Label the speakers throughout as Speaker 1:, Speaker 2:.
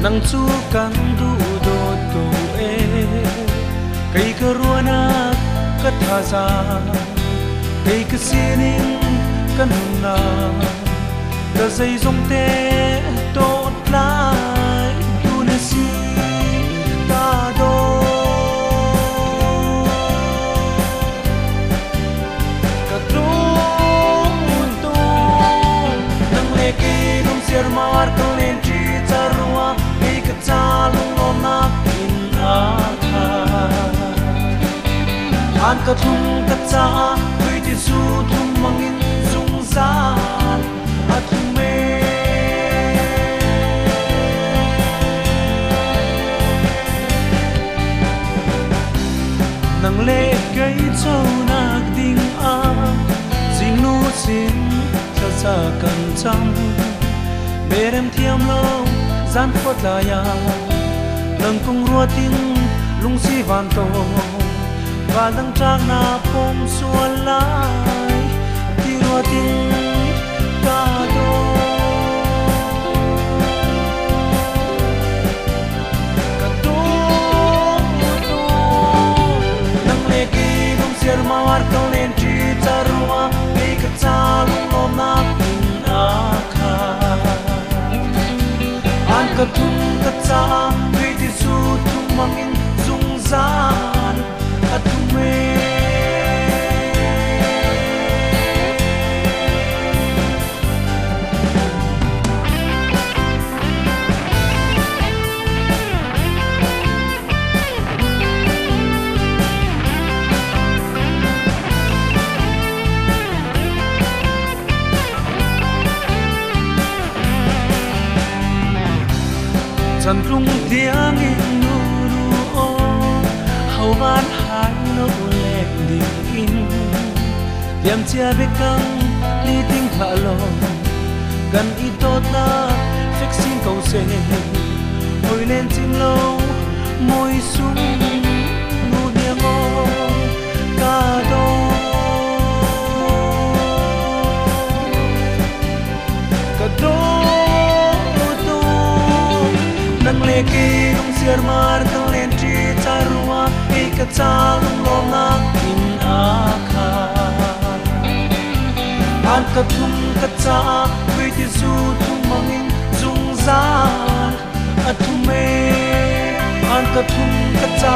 Speaker 1: nang chu kan du do to e kai ka ruana ka tha za kai ka sinin kan na ka zai zong te to lai tu na si ta do ka tu tu nang le ki nong siar mar ka len chi charwa kai ka cha lung om na in a kha an ka thung ka cha kui ti su thum mangin zung za a thum me nang le kai chau nak ding a jing nu sin cha cha kan chang berem thiam lo gian phot la ya nang kong rua ting lung si van to và lăng trang na phong xuân lai ti rua ting ca do ca do do nang le ki nong siar mawar kau len chi charua ei ka cha lung om na in a kha an ka thum ka cha kui ti su thum mangin zung zan a tu me chan rung tiang in nu ru o hau van hai no lek ding in tiam chia be kang li ting tha lo gan i to ta fixing kau se oi len chim lo moi sung nu dia mo ka do ka do nang le ki nong siar mar kang len chi charua ei ka cha lung lom na in a kha an ka thum ka cha kui ti su thum mangin zung zan a thum me an ka thum ka cha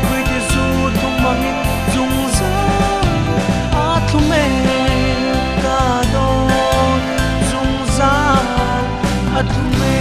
Speaker 1: kui ti su thum mangin zung zan a thum me ka do zung zan a thum me